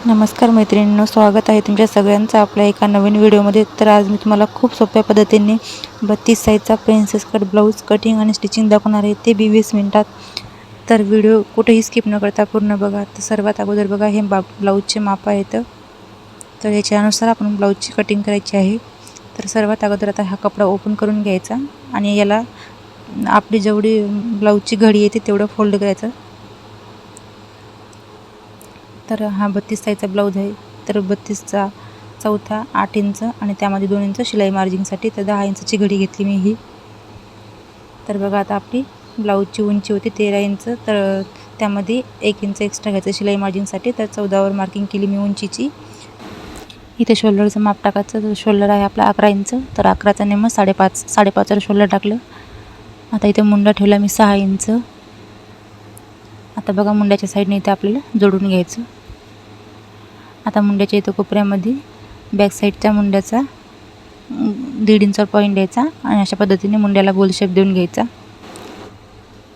नमस्कार मैत्रिणींनो, स्वागत आहे तुमच्या सगळ्यांचं आपल्या एका नवीन व्हिडिओमध्ये। तर आज मी तुम्हाला खूप सोप्या पद्धतीने 32 साईजचा प्रिन्सेस कट ब्लाऊज कटिंग आणि स्टिचिंग दाखवणार आहे, ते 20 मिनिटात। तर व्हिडिओ कुठेही स्किप न करता पूर्ण बघा। तर सर्वात अगोदर बघा, हे ब्लाऊजचे माप आहेत, तर याच्यानुसार आपण ब्लाऊजची कटिंग करायची आहे। तर सर्वात अगोदर आता हा कपडा ओपन करून घ्यायचा आणि याला आपली जेवढी ब्लाऊजची घडी येते तेवढं फोल्ड करायचं। तर हा 32 साईजचा ब्लाऊज आहे, तर 32चा चौथा 8 इंच आणि त्यामध्ये 2 इंच शिलाई मार्जिंगसाठी, तर 10 इंचची घडी घेतली मी ही। तर बघा, आता आपली ब्लाऊजची उंची होती 13 इंच, तर त्यामध्ये 1 इंच एक्स्ट्रा घ्यायचं शिलाई मार्जिंगसाठी, तर 14वर मार्किंग केली मी उंचीची। इथे शोल्डरचं माप टाकायचं, तर शोल्डर आहे आपला 11 इंच, तर 11चा निम्मा 5.5वर शोल्डर टाकलं। आता इथे मुंडा ठेवला मी 6 इंच। आता बघा, मुंड्याच्या साईडने इथे आपल्याला जोडून घ्यायचं। आता मुंड्याच्या इथं कोपऱ्यामध्ये बॅक साईडच्या मुंड्याचा 1.5 इंचवर पॉईंट द्यायचा आणि अशा पद्धतीने मुंड्याला गोल शेप देऊन घ्यायचा।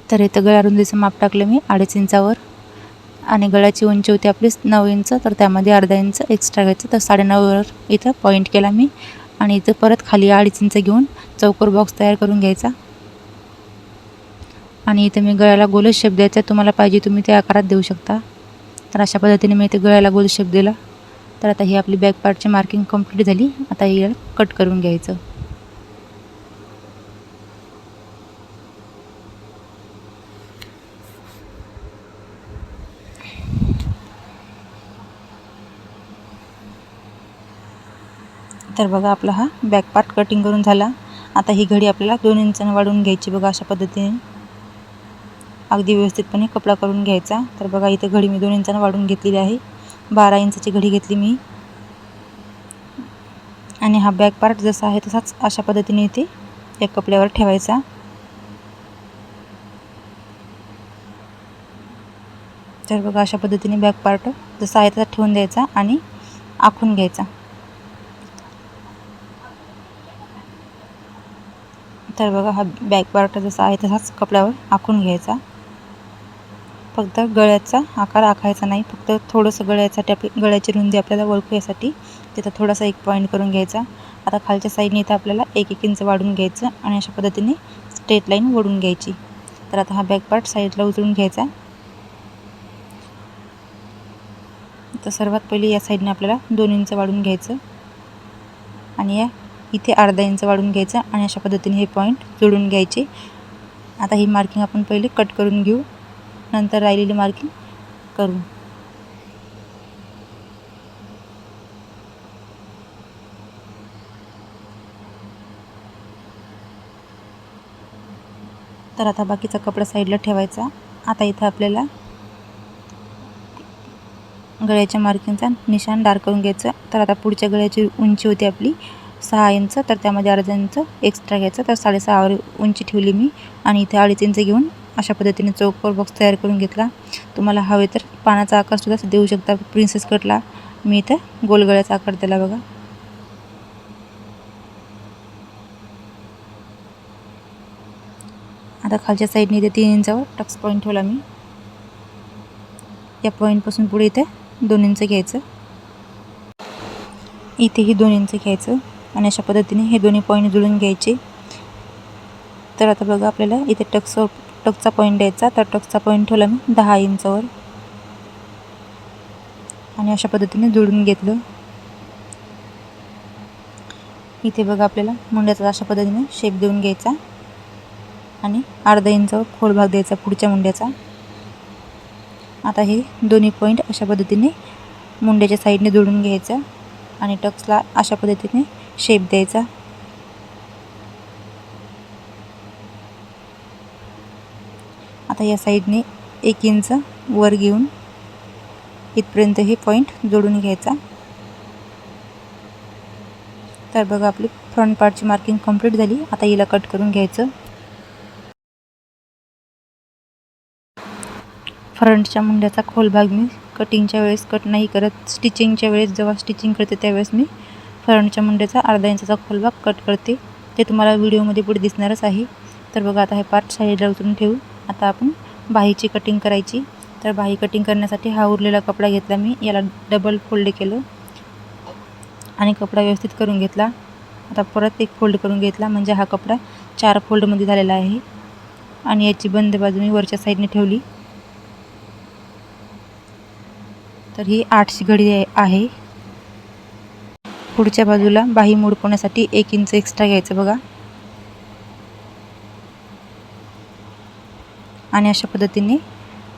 तर इथं गळा रुंदीचं माप टाकलं मी 2.5 इंचावर आणि गळ्याची उंची होती आपली 9 इंच, तर त्यामध्ये अर्धा इंच एक्स्ट्रा घ्यायचं, तर 9.5वर इथं पॉईंट केला मी आणि इथं परत खाली 2.5 इंच घेऊन चौकोर बॉक्स तयार करून घ्यायचा आणि इथं मी गळ्याला गोल शेप द्यायचा। तुम्हाला पाहिजे तुम्ही त्या आकारात देऊ शकता। तर अशा पद्धतीने मी इथे गळ्याला गोल शेप दिला। तर आता ही आपली बॅक पार्टची मार्किंग कंप्लीट झाली। आता हिला कट करून घ्यायचं। तर बघा, आपला हा बॅक पार्ट कटिंग करून झाला। आता ही घडी आपल्याला 2 इंचाने वाढवून घ्यायची। बघा, अशा पद्धतीने अगदी व्यवस्थितपणे कपडा करून घ्यायचा। तर बघा, इथे घडी मी 2 इंचाने वाढवून घेतलेली आहे। 12 इंचाची घडी घेतली मी आणि हा बॅक पार्ट जसा आहे तसाच अशा पद्धतीने इथे या कपड्यावर ठेवायचा। तर बघा, अशा पद्धतीने बॅक पार्ट जसा आहे तसा ठेवून द्यायचा आणि आखून घ्यायचा। तर बघा, हा बॅक पार्ट जसा आहे तसाच कपड्यावर आखून घ्यायचा। फक्त गळ्याचा आकार आखायचा नाही, फक्त थोडंसं गळ्यासाठी आपली गळ्याची रुंदी आपल्याला ओळखू यासाठी तिथं थोडासा एक पॉईंट करून घ्यायचा। आता खालच्या साईडने इथं आपल्याला 1-1 इंच वाढून घ्यायचं आणि अशा पद्धतीने स्ट्रेट लाईन ओढून घ्यायची। तर आता हा बॅक पार्ट साईडला उचलून घ्यायचा। तर सर्वात पहिले या साईडने आपल्याला 2 इंच वाढून घ्यायचं आणि या इथे अर्धा इंच वाढून घ्यायचं आणि अशा पद्धतीने हे पॉईंट जोडून घ्यायचे। आता ही मार्किंग आपण पहिले कट करून घेऊ, नंतर राहिलेली मार्किंग करू। तर आता बाकीचा कपडा साईडला ठेवायचा। आता इथं आपल्याला गळ्याच्या मार्किंगचा निशाण डार्क करून घ्यायचं। तर आता पुढच्या गळ्याची उंची होती आपली 6 इंच, तर त्यामध्ये अर्धा इंच एक्स्ट्रा घ्यायचं, तर 6.5वर उंची ठेवली मी आणि इथे 2.5 इंच घेऊन अशा पद्धतीने चौकोर बॉक्स तयार करून घेतला। तुम्हाला हवे तर पानाचा आकारसुद्धा देऊ शकता प्रिन्सेस कटला। मी इथं गोल गळ्याचा आकार दिला बघा। आता खालच्या साईडने इथे 3 इंचावर टक्स पॉईंट ठेवला मी। या पॉईंटपासून पुढे इथे 2 इंच घ्यायचं, इथेही 2 इंच घ्यायचं आणि अशा पद्धतीने हे दोन्ही पॉईंट जुळून घ्यायचे। तर आता बघा, आपल्याला इथे टक्सचा पॉईंट द्यायचा, तर टक्सचा पॉईंट ठेवला मी 10 इंचावर आणि अशा पद्धतीने जुळून घेतलं। इथे बघा, आपल्याला मुंड्याचा अशा पद्धतीने शेप देऊन घ्यायचा आणि अर्धा इंचावर खोल भाग द्यायचा पुढच्या मुंड्याचा। आता हे दोन्ही पॉईंट अशा पद्धतीने मुंड्याच्या साईडने जोडून घ्यायचं आणि टक्सला अशा पद्धतीने शेप द्यायचा। आता या साईडने 1 इंच वर घेऊन इथपर्यंत हे पॉईंट जोडून घ्यायचा। तर बघा, आपली फ्रंट पार्टची मार्किंग कंप्लीट झाली। आता हिला कट करून घ्यायचं। फ्रंटच्या मुंड्याचा खोल भाग मी कटिंगच्या वेळेस कट नाही करत, स्टिचिंगच्या वेळेस जेव्हा स्टिचिंग करते त्यावेळेस मी फ्रंटच्या मुंड्याचा अर्धा इंचाचा खोल भाग कट करते, ते तुम्हाला व्हिडिओमध्ये पुढे दिसणारच आहे। तर बघा, आता हे पार्ट साईडला उचलून ठेवू। आता आपण बाहीची कटिंग करायची। तर बाही कटिंग करण्यासाठी हा उरलेला कपडा घेतला मी, याला डबल फोल्ड केलं आणि कपडा व्यवस्थित करून घेतला. आता परत एक फोल्ड करून घेतला, म्हणजे हा कपडा 4 फोल्डमध्ये झालेला आहे. आणि याची बंद बाजू मी वरच्या साईडने ठेवली. तर ही 8ची घडी आहे. पुढच्या बाजूला बाही मोडपण्यासाठी 1 इंच एक्स्ट्रा घ्यायचं बघा. आणि अशा पद्धतीने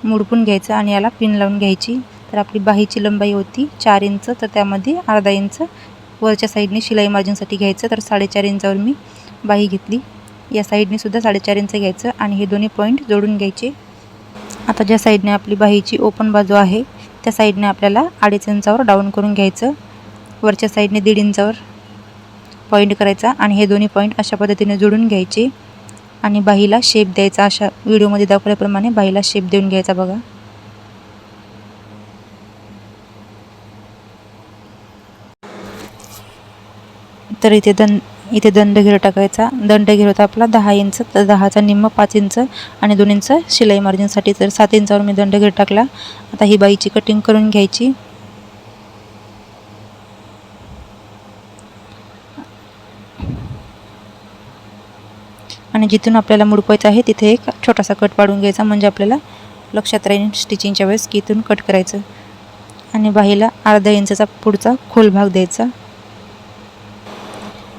मोडपून घ्यायचं आणि याला पिन लावून घ्यायची. तर आपली बाहीची लंबाई होती 4 इंच, तर त्यामध्ये अर्धा इंच वरच्या साईडने शिलाई मार्जिनसाठी घ्यायचं. तर 4.5 इंचावर मी बाही घेतली. या साईडने सुद्धा 4.5 इंच घ्यायचं आणि हे दोन्ही पॉईंट जोडून घ्यायचे. आता ज्या साईडने आपली बाहीची ओपन बाजू आहे त्या साईडने आपल्याला 2.5 इंचावर डाऊन करून घ्यायचं. वरच्या साईडने 1.5 इंचावर पॉईंट करायचा आणि हे दोन्ही पॉईंट अशा पद्धतीने जोडून घ्यायचे आणि बाहीला शेप द्यायचा. अशा व्हिडिओमध्ये दाखवल्याप्रमाणे बाहीला शेप देऊन घ्यायचा बघा. तर इथे दंडघेर टाकायचा. दंडघेर होता आपला 10 इंच, तर 10चा निम्मा 5 इंच आणि 2 इंच शिलाई मार्जिनसाठी. तर 7 इंचावर मी दंडघेर टाकला. आता ही बाहीची कटिंग करून घ्यायची. आणि जिथून आपल्याला मुडपायचं आहे तिथे एक छोटासा कट पाडून घ्यायचा, म्हणजे आपल्याला लक्षात राहील स्टिचिंगच्या वेळेस की इथून कट करायचं. आणि बाहीला अर्धा इंचचा पुढचा खोल भाग द्यायचा.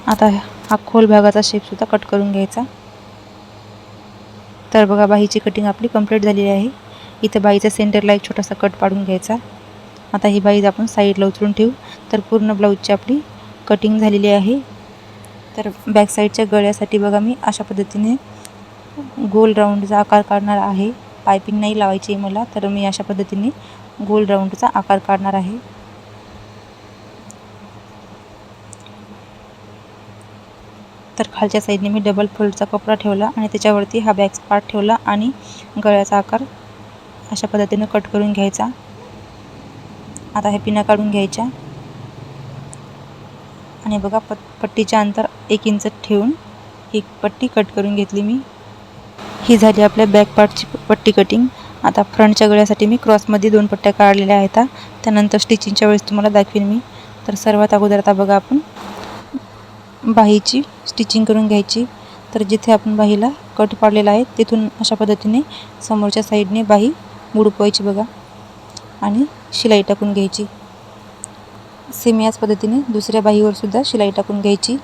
आता हा खोल भागाचा शेपसुद्धा कट करून घ्यायचा. तर बघा बाहीची कटिंग आपली कंप्लीट झालेली आहे. इथं बाहीच्या सेंटरला एक छोटासा कट पाडून घ्यायचा. आता ही बाही आपण साईडला उचलून ठेवू. तर पूर्ण ब्लाऊजची आपली कटिंग झालेली आहे. तर बॅक साईडच्या गळ्यासाठी बघा मी अशा पद्धतीने गोल राऊंडचा आकार काढणार आहे. पायपिंग नाही लावायची मला, तर मी अशा पद्धतीने गोल राऊंडचा आकार काढणार आहे. तर खालच्या साईडने मी डबल फोल्डचा कपडा ठेवला आणि त्याच्यावरती हा बॅक पार्ट ठेवला आणि गळ्याचा आकार अशा पद्धतीने कट करून घ्यायचा. आता हे पिना काढून घ्यायच्या आणि बघा पट्टीचे अंतर 1 इंच ठेवून ही पट्टी कट करून घेतली मी. ही झाली आपल्या बॅक पार्टची पट्टी कटिंग. आता फ्रंटच्या गळ्यासाठी मी क्रॉसमध्ये 2 पट्ट्या काढलेल्या आहेत. त्यानंतर स्टिचिंगच्या वेळेस तुम्हाला दाखवेन मी. तर सर्वात अगोदर आता बघा आपण बाहीची स्टिचिंग करून घ्यायची. तर जिथे आपण बाहीला कट पाडलेला आहे तिथून अशा पद्धतीने समोरच्या साईडने बाही मुडपवायची बघा आणि शिलाई टाकून घ्यायची. सेम याच पद्धतीने दुसऱ्या बाहीवर सुद्धा शिलाई टाकून घ्यायची.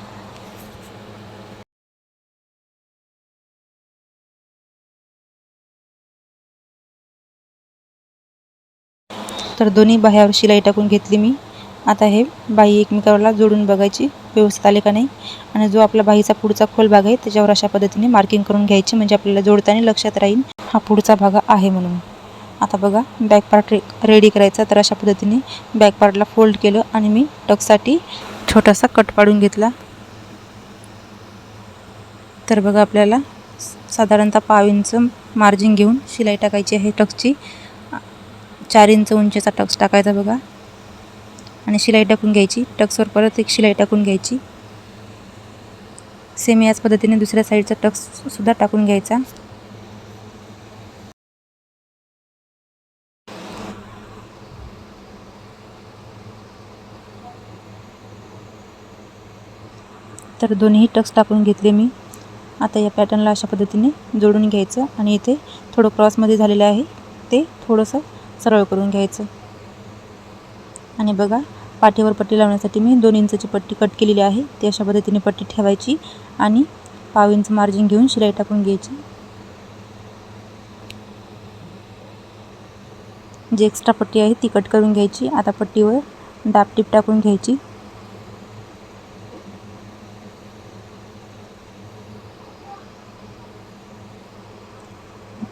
तर दोन्ही बाह्यावर शिलाई टाकून घेतली मी. आता हे बाही एकमेकाला जोडून बघायची व्यवस्थित आले का नाही. आणि जो आपला बाहीचा पुढचा खोल भाग आहे त्याच्यावर अशा पद्धतीने मार्किंग करून घ्यायची, म्हणजे आपल्याला जोडताना लक्षात राहील हा पुढचा भाग आहे म्हणून. आता बघा बॅक पार्ट रेडी करायचा. तर अशा पद्धतीने बॅक पार्टला फोल्ड केलं आणि मी टक्ससाठी छोटासा कट पाडून घेतला. तर बघा आपल्याला साधारणतः 1/2 इंच मार्जिन घेऊन शिलाई टाकायची आहे टक्सची. 4 इंच उंचीचा टक्स टाकायचा बघा आणि शिलाई टाकून घ्यायची. टक्सवर परत एक शिलाई टाकून घ्यायची. सेम याच पद्धतीने दुसऱ्या साईडचा टक्ससुद्धा टाकून घ्यायचा. तर दोन्ही टक्स टाकून घेतले मी. आता या पॅटर्नला अशा पद्धतीने जोडून घ्यायचं आणि इथे थोडं क्रॉसमध्ये झालेलं आहे ते थोडंसं सरळ करून घ्यायचं. आणि बघा पाठीवर पट्टी लावण्यासाठी मी 2 इंचची पट्टी कट केलेली आहे. ती अशा पद्धतीने पट्टी ठेवायची आणि 1/2 इंच मार्जिन घेऊन शिलाई टाकून घ्यायची. जी एक्स्ट्रा पट्टी आहे ती कट करून घ्यायची. आता पट्टीवर दाबटीप टाकून घ्यायची.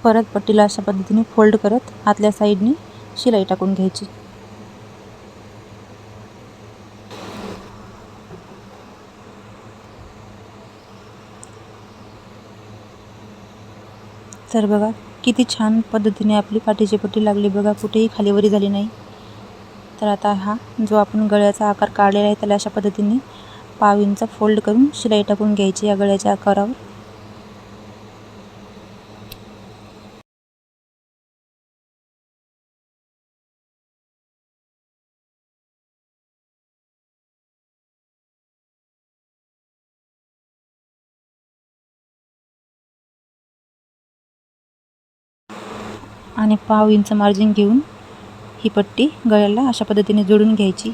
परत पट्टीला अशा पद्धतीने फोल्ड करत आतल्या साईडने शिलाई टाकून घ्यायची. तर बघा किती छान पद्धतीने आपली पाठीची पट्टी लागली बघा, कुठेही खालीवरी झाली नाही. तर आता हा जो आपण गळ्याचा आकार काढलेला आहे त्याला अशा पद्धतीने 1/2 इंच फोल्ड करून शिलाई टाकून घ्यायची या गळ्याच्या आकारावर. आणि पाव इंच मार्जिन घेऊन ही पट्टी गळ्याला अशा पद्धतीने जोडून घ्यायची.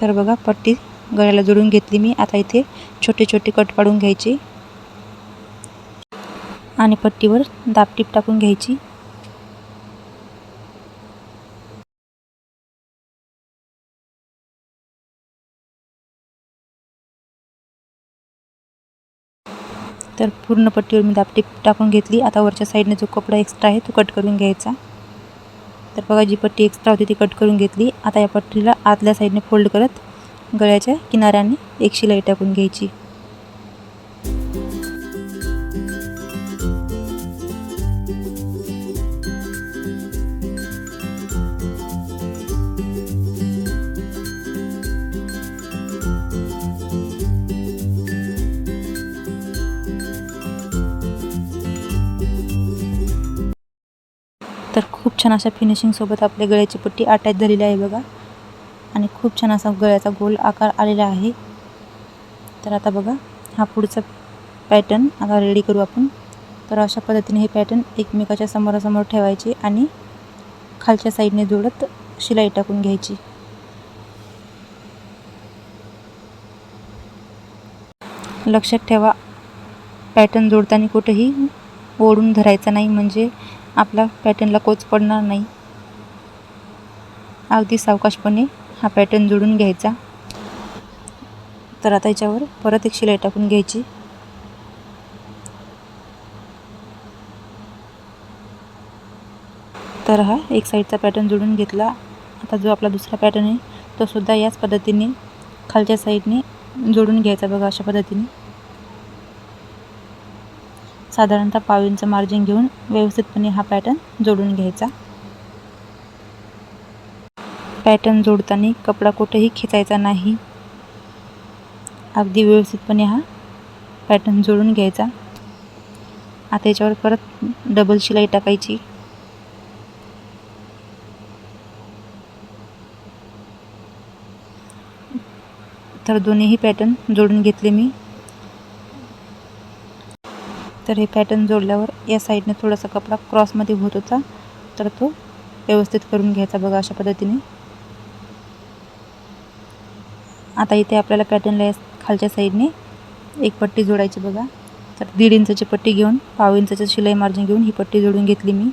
तर बघा पट्टी गळ्याला जोडून घेतली मी. आता इथे छोटे छोटे कट काढून घ्यायचे आणि पट्टीवर दाबटीप टाकून घ्यायची. तर पूर्ण पट्टीवर मी दाबटीप टाकून घेतली. आता वरच्या साईडने जो कपडा एक्स्ट्रा आहे तो कट करून घ्यायचा. तर बघा जी पट्टी एक्स्ट्रा होती ती कट करून घेतली. आता या पट्टीला आतल्या साईडने फोल्ड करत गळ्याच्या किनाऱ्याने एक शिलाई टाकून घ्यायची. तर खूप छान अशा फिनिशिंगसोबत आपल्या गळ्याची पट्टी अटॅच झालेली आहे बघा. आणि खूप छान असा गळ्याचा गोल आकार आलेला आहे. तर आता बघा हा पुढचा पॅटर्न आता रेडी करू आपण. तर अशा पद्धतीने हे पॅटर्न एकमेकाच्या समोरासमोर ठेवायचे आणि खालच्या साईडने जोडत शिलाई टाकून घ्यायची. लक्षात ठेवा पॅटर्न जोडताना कुठेही ओढून धरायचा नाही, म्हणजे आपला पॅटर्नला कोच पडणार नाही. अगदी सावकाशपणे हा पॅटर्न जोडून घ्यायचा. तर आता याच्यावर परत एक शिलाई टाकून घ्यायची. तर हा एक साईडचा पॅटर्न जोडून घेतला. आता जो आपला दुसरा पॅटर्न आहे तो सुद्धा याच पद्धतीने खालच्या साईडने जोडून घ्यायचा बघा. अशा पद्धतीने साधारणतः पाव इंच मार्जिन घेऊन व्यवस्थितपणे हा पॅटर्न जोडून घ्यायचा. पॅटर्न जोडताना कपडा कुठेही खेचायचा नाही. अगदी व्यवस्थितपणे हा पॅटर्न जोडून घ्यायचा. आता याच्यावर परत डबल शिलाई टाकायची. तर दोन्हीही पॅटर्न जोडून घेतले मी. तर हे पॅटर्न जोडल्यावर या साईडने थोडासा कपडा क्रॉसमध्ये होत होता, तर तो व्यवस्थित करून घ्यायचा बघा अशा पद्धतीने. आता इथे आपल्याला पॅटर्नला खालच्या साईडने एक पट्टी जोडायची बघा. तर 1.5 इंचची पट्टी घेऊन पाव इंचचं शिलाई मार्जिन घेऊन ही पट्टी जोडून घेतली मी.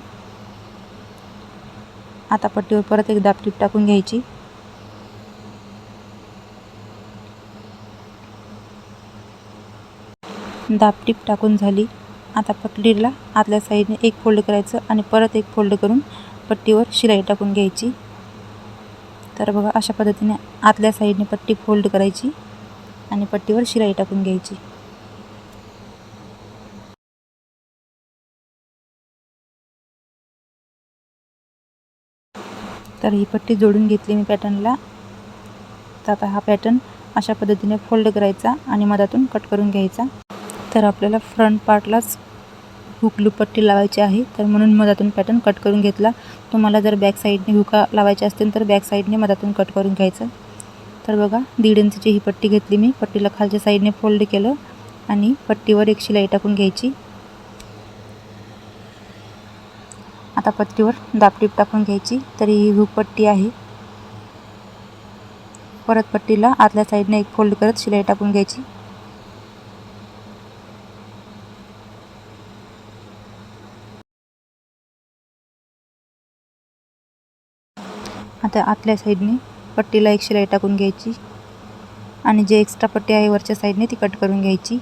आता पट्टीवर परत एक दाबटीप टाकून घ्यायची. दाबटीप टाकून झाली. आता पट्टीला आतल्या साईडने एक फोल्ड करायचं आणि परत एक फोल्ड करून पट्टीवर शिलाई टाकून घ्यायची. तर बघा अशा पद्धतीने आतल्या साईडने पट्टी फोल्ड करायची आणि पट्टीवर शिलाई टाकून घ्यायची. तर ही पट्टी जोडून घेतली मी पॅटर्नला. तर आता हा पॅटर्न अशा पद्धतीने फोल्ड करायचा आणि मधातून कट करून घ्यायचा. तर आपल्याला फ्रंट पार्टलाच हुक लूप पट्टी लावायची आहे, तर म्हणून मधातून पॅटर्न कट करून घेतला. तुम्हाला जर बॅक साईडने हुका लावायचे असतील तर बॅक साईडने मधातून कट करून घ्यायचं. तर बघा 1.5 इंचची ही पट्टी घेतली मी. पट्टीला खालच्या साईडने फोल्ड केलं आणि पट्टीवर एक शिलाई टाकून घ्यायची. आता पट्टीवर दाबटीप टाकून घ्यायची. तर ही हुक पट्टी आहे. परत पट्टीला आतल्या साईडने एक फोल्ड करत शिलाई टाकून घ्यायची. आता आतल्या साईडने पट्टीला एक शिलाई टाकून घ्यायची आणि जे एक्स्ट्रा पट्टी आहे वरच्या साईडने ती कट करून घ्यायची.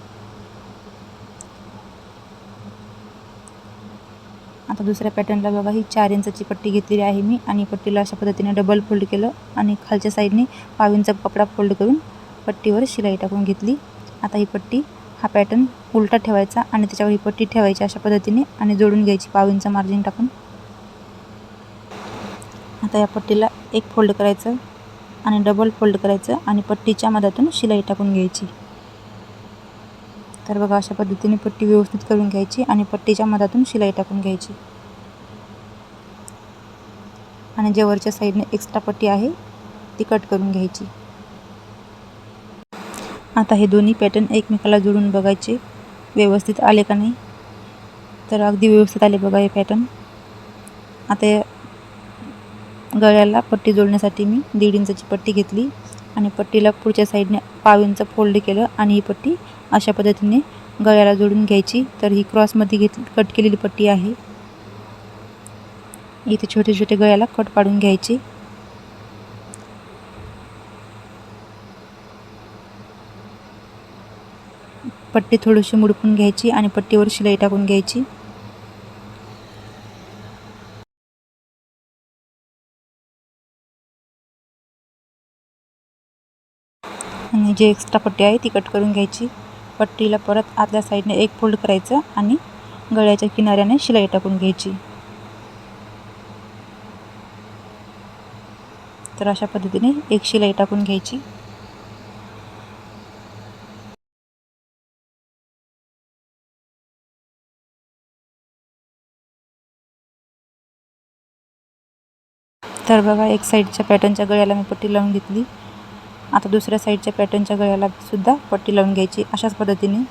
आता दुसऱ्या पॅटर्नला बघा ही 4 इंचची पट्टी घेतलेली आहे मी आणि पट्टीला अशा पद्धतीने डबल फोल्ड केलं आणि खालच्या साईडने पाव इंच कपडा फोल्ड करून पट्टीवर शिलाई टाकून घेतली. आता ही पट्टी हा पॅटर्न उलटा ठेवायचा आणि त्याच्यावर ही पट्टी ठेवायची अशा पद्धतीने आणि जोडून घ्यायची पाव इंच मार्जिन टाकून. आता या पट्टीला एक फोल्ड करायचं आणि डबल फोल्ड करायचं आणि पट्टीच्या मधातून शिलाई टाकून घ्यायची. तर बघा अशा पद्धतीने पट्टी व्यवस्थित करून घ्यायची आणि पट्टीच्या मधातून शिलाई टाकून घ्यायची आणि जे वरच्या साईडने एक्स्ट्रा पट्टी आहे ती कट करून घ्यायची. आता हे दोन्ही पॅटर्न एकमेकाला जोडून बघायचे व्यवस्थित आले का नाही. तर अगदी व्यवस्थित आले बघा हे पॅटर्न. आता गळ्याला पट्टी जोडण्यासाठी मी 1.5 इंचाची पट्टी घेतली आणि पट्टीला पुढच्या साईडने पाव इंच फोल्ड केलं आणि ही पट्टी अशा पद्धतीने गळ्याला जोडून घ्यायची. तर ही क्रॉसमध्ये कट केलेली पट्टी आहे. इथे छोटे छोटे गळ्याला कट पाडून घ्यायची. पट्टी थोडीशी मुडपून घ्यायची आणि पट्टीवर शिलाई टाकून घ्यायची. आणि जे एक्स्ट्रा पट्टी आहे ती कट करून घ्यायची. पट्टीला परत आतल्या साईडने एक फोल्ड करायचं आणि गळ्याच्या किनाऱ्याने शिलाई टाकून घ्यायची. तर अशा पद्धतीने एक शिलाई टाकून घ्यायची. तर बघा एक साईडच्या पॅटर्नच्या गळ्याला मी पट्टी लावून घेतली. आता दुसऱ्या साईडच्या पॅटर्नच्या गळ्याला सुद्धा पट्टी लावून घ्यायची अशाच पद्धतीने.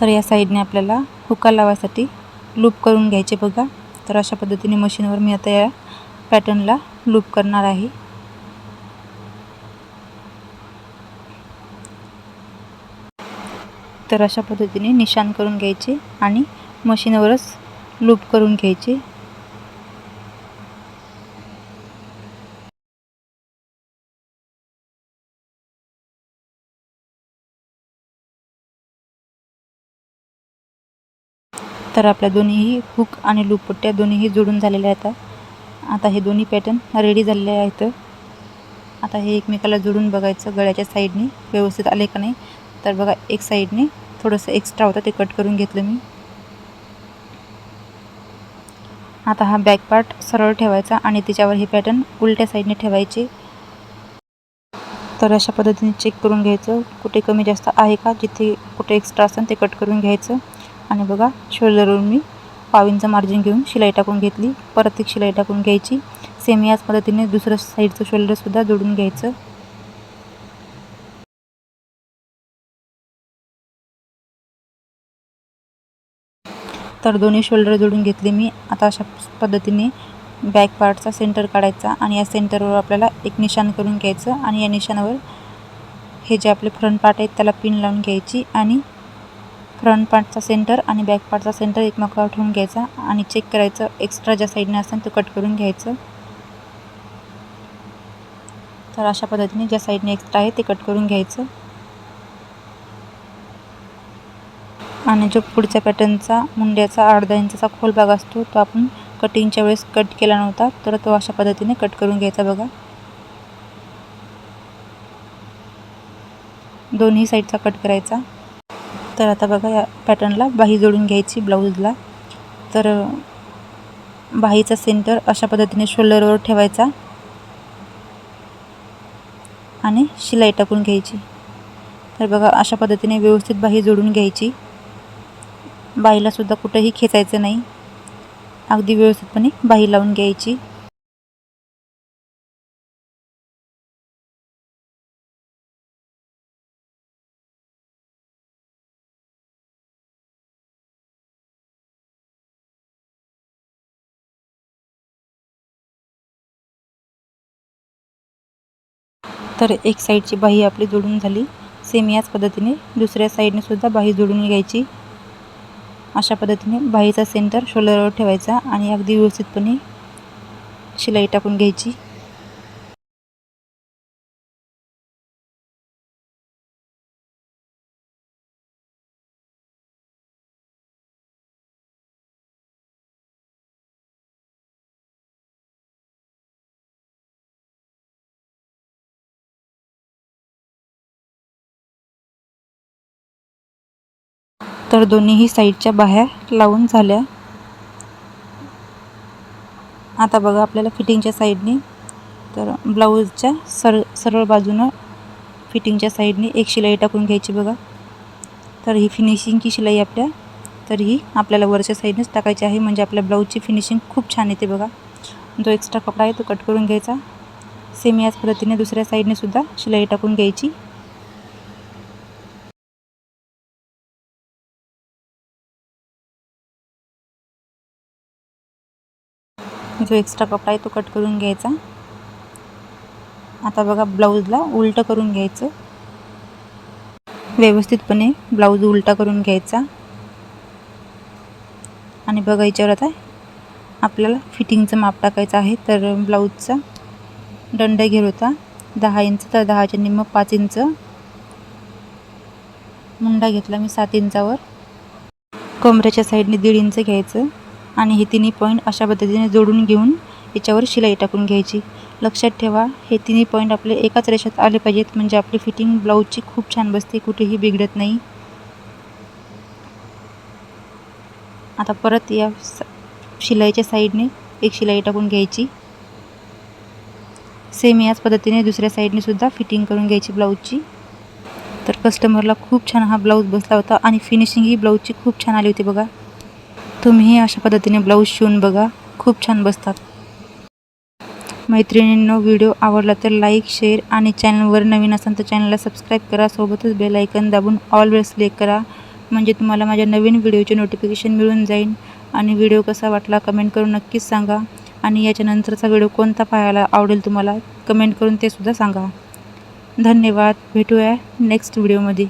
तर या साईडने आपल्याला हुका लावायसाठी लूप करून घ्यायचे बघा. तर अशा पद्धतीने मशीनवर मी आता या पॅटर्नला लूप करणार आहे. तर अशा पद्धतीने निशाण करून घ्यायचे आणि मशीनवरच लूप करून घ्यायचे. तर आपल्या दोन्हीही हुक आणि लूप पट्ट्या दोन्हीही जोडून झालेल्या आहेत. आता हे दोन्ही पॅटर्न रेडी झालेले आहेत. आता हे एकमेकाला जोडून बघायचं गळ्याच्या साईडने व्यवस्थित आले का नाही. तर बघा एक साईडने थोडंसं एक्स्ट्रा होतं ते कट करून घेतलं मी. आता हा बॅक पार्ट सरळ ठेवायचा आणि त्याच्यावर हे पॅटर्न उलट्या साईडने ठेवायचे. तर अशा पद्धतीने चेक करून घ्यायचं कुठे कमी जास्त आहे का. जिथे कुठे एक्स्ट्रा असेल ते कट करून घ्यायचं. आणि बघा शोल्डरवरून मी पाव इंच मार्जिन घेऊन शिलाई टाकून घेतली. परत एक शिलाई टाकून घ्यायची. सेम याच पद्धतीने दुसऱ्या साईडचं शोल्डरसुद्धा जोडून घ्यायचं. तर दोन्ही शोल्डर जोडून घेतले मी. आता अशा पद्धतीने बॅक पार्टचा सेंटर काढायचा आणि या सेंटरवर आपल्याला एक निशाण करून घ्यायचं आणि या निशाणावर हे जे आपले फ्रंट पार्ट आहेत त्याला पिन लावून घ्यायची आणि फ्रंट पार्टचा सेंटर आणि बॅक पार्टचा सेंटर एकमेकावर ठेवून घ्यायचा आणि चेक करायचं एक्स्ट्रा ज्या साईडने असेल ते कट करून घ्यायचं. तर अशा पद्धतीने ज्या साईडने एक्स्ट्रा आहे ते कट करून घ्यायचं. आणि जो पुढच्या पॅटर्नचा मुंड्याचा 1/2 इंचाचा खोल भाग असतो तो आपण कटिंगच्या वेळेस कट केला नव्हता तर तो अशा पद्धतीने कट करून घ्यायचा बघा. दोन्ही साईडचा कट करायचा. तर आता बघा या पॅटर्नला बाही जोडून घ्यायची ब्लाऊजला. तर बाहीचा सेंटर अशा पद्धतीने शोल्डरवर ठेवायचा आणि शिलाई टाकून घ्यायची. तर बघा अशा पद्धतीने व्यवस्थित बाही जोडून घ्यायची. बाहीला सुद्धा कुठेही खेचायचं नाही. अगदी व्यवस्थितपणे बाही लावून घ्यायची. तर एक साईडची बाही आपली जोडून झाली. सेम याच पद्धतीने दुसऱ्या साईडने सुद्धा बाही जोडून घ्यायची. अशा पद्धतीने बाहीचा सेंटर शोल्डरवर ठेवायचा आणि अगदी व्यवस्थितपणे शिलाई टाकून घ्यायची. तर दोन्हीही साईडच्या बाह्या लावून झाल्या. आता बघा आपल्याला फिटिंगच्या साईडने तर ब्लाऊजच्या सरळ बाजूनं फिटिंगच्या साईडने एक शिलाई टाकून घ्यायची बघा. तर ही फिनिशिंगची शिलाई तर ही आपल्याला वरच्या साईडनेच टाकायची आहे, म्हणजे आपल्या ब्लाऊजची फिनिशिंग खूप छान येते बघा. जो एक्स्ट्रा कपडा आहे तो कट करून घ्यायचा. सेम याच पद्धतीने दुसऱ्या साईडने सुद्धा शिलाई टाकून घ्यायची. जो एक्स्ट्रा कपडा आहे तो कट करून घ्यायचा. आता बघा ब्लाऊजला उलटं करून घ्यायचं. व्यवस्थितपणे ब्लाऊज उलटा करून घ्यायचा. आणि बघा याच्यावर आता आपल्याला फिटिंगचं माप टाकायचं आहे. तर ब्लाऊजचा दंड घेर होता 10 इंच, तर 10च्या निम्म 5 इंच. मुंडा घेतला मी 7 इंचावर. कमरेच्या साईडने 1.5 इंच घ्यायचं आणि हे तिन्ही पॉईंट अशा पद्धतीने जोडून घेऊन याच्यावर शिलाई टाकून घ्यायची. लक्षात ठेवा हे तिन्ही पॉईंट आपले एकाच रेषेत आले पाहिजेत, म्हणजे आपली फिटिंग ब्लाऊजची खूप छान बसते, कुठेही बिघडत नाही. आता परत या शिलाईच्या साईडने एक शिलाई टाकून घ्यायची. सेम याच पद्धतीने दुसऱ्या साईडने सुद्धा फिटिंग करून घ्यायची ब्लाऊजची. तर कस्टमरला खूप छान हा ब्लाऊज बसला होता आणि फिनिशिंग ही ब्लाऊजची खूप छान आली होती बघा. तुम्हीही अशा पद्धतीने ब्लाऊज शिवून बघा, खूप छान बसतात. मैत्रिणींनो, व्हिडिओ आवडला तर लाईक, शेअर आणि चॅनलवर नवीन असाल तर चॅनलला सबस्क्राईब करा. सोबतच बेल आयकन दाबून ऑलवेज सिलेक्ट करा, म्हणजे तुम्हाला माझ्या नवीन व्हिडिओचे नोटिफिकेशन मिळून जाईल. आणि व्हिडिओ कसा वाटला कमेंट करून नक्कीच सांगा. आणि याच्यानंतरचा व्हिडिओ कोणता पाहायला आवडेल तुम्हाला कमेंट करून ते सुद्धा सांगा. धन्यवाद. भेटूया नेक्स्ट व्हिडिओमध्ये.